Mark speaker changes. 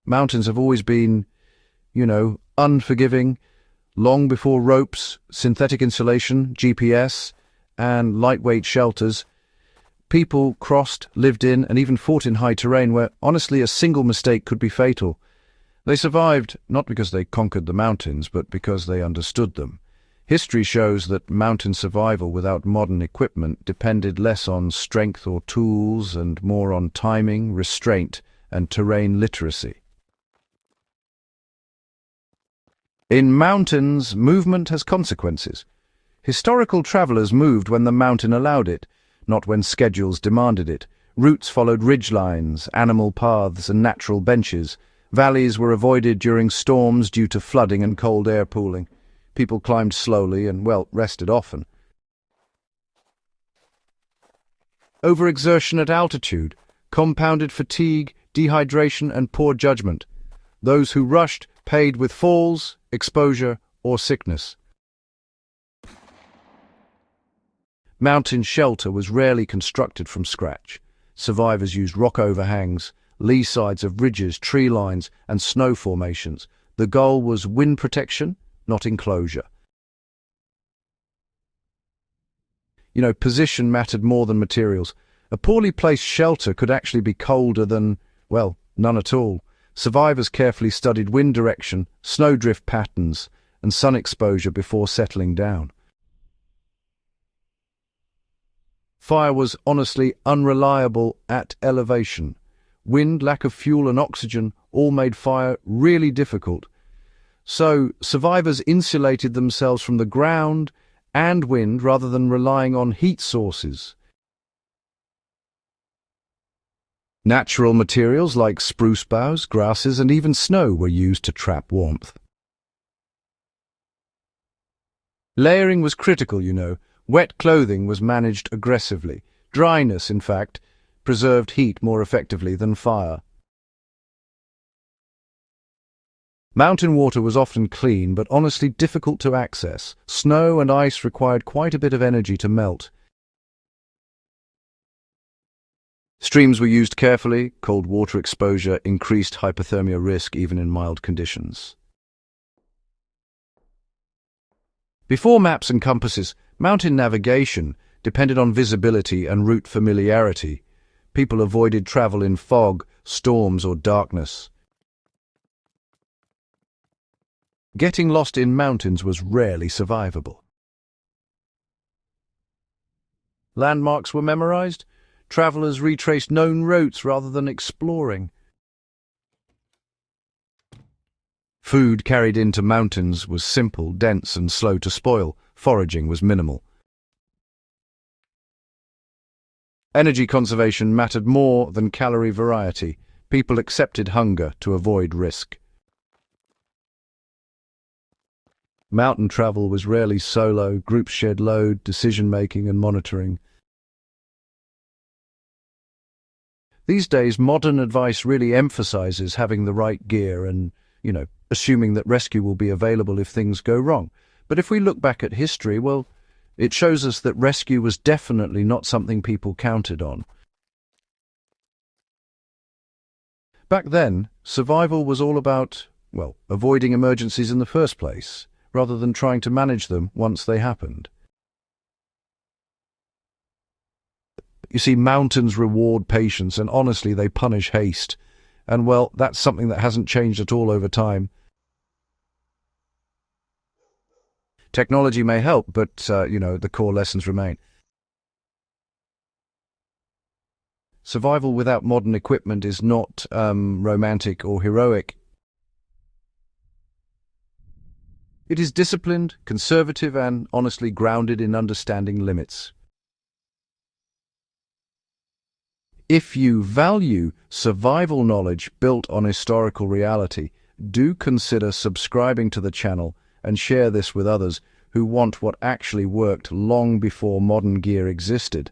Speaker 1: Mountains have always been, unforgiving, long before ropes, synthetic insulation, GPS, and lightweight shelters. People crossed, lived in, and even fought in high terrain where, honestly, a single mistake could be fatal. They survived not because they conquered the mountains, but because they understood them. History shows that mountain survival without modern equipment depended less on strength or tools and more on timing, restraint, and terrain literacy. In mountains, movement has consequences. Historical travelers moved when the mountain allowed it, not when schedules demanded it. Routes followed ridgelines, animal paths, and natural benches. Valleys were avoided during storms due to flooding and cold air pooling. People climbed slowly and, rested often. Overexertion at altitude, compounded fatigue, dehydration, and poor judgment. Those who rushed paid with falls, exposure, or sickness. Mountain shelter was rarely constructed from scratch. Survivors used rock overhangs, lee sides of ridges, tree lines, and snow formations. The goal was wind protection, not enclosure. Position mattered more than materials. A poorly placed shelter could actually be colder than, none at all. Survivors carefully studied wind direction, snowdrift patterns, and sun exposure before settling down. Fire was honestly unreliable at elevation. Wind, lack of fuel, and oxygen all made fire really difficult. So, survivors insulated themselves from the ground and wind rather than relying on heat sources. Natural materials like spruce boughs, grasses, and even snow were used to trap warmth. Layering was critical, Wet clothing was managed aggressively. Dryness, in fact, preserved heat more effectively than fire. Mountain water was often clean, but honestly difficult to access. Snow and ice required quite a bit of energy to melt. Streams were used carefully. Cold water exposure increased hypothermia risk even in mild conditions. Before maps and compasses, mountain navigation depended on visibility and route familiarity. People avoided travel in fog, storms, or darkness. Getting lost in mountains was rarely survivable. Landmarks were memorized. Travelers retraced known routes rather than exploring. Food carried into mountains was simple, dense, and slow to spoil. Foraging was minimal. Energy conservation mattered more than calorie variety. People accepted hunger to avoid risk. Mountain travel was rarely solo. Groups shared load, decision-making, and monitoring. These days, modern advice really emphasizes having the right gear and, assuming that rescue will be available if things go wrong. But if we look back at history, it shows us that rescue was definitely not something people counted on. Back then, survival was all about, avoiding emergencies in the first place, rather than trying to manage them once they happened. You see, mountains reward patience, and honestly, they punish haste. And, that's something that hasn't changed at all over time. Technology may help, but, the core lessons remain. Survival without modern equipment is not romantic or heroic. It is disciplined, conservative, and honestly grounded in understanding limits. If you value survival knowledge built on historical reality, do consider subscribing to the channel and share this with others who want what actually worked long before modern gear existed.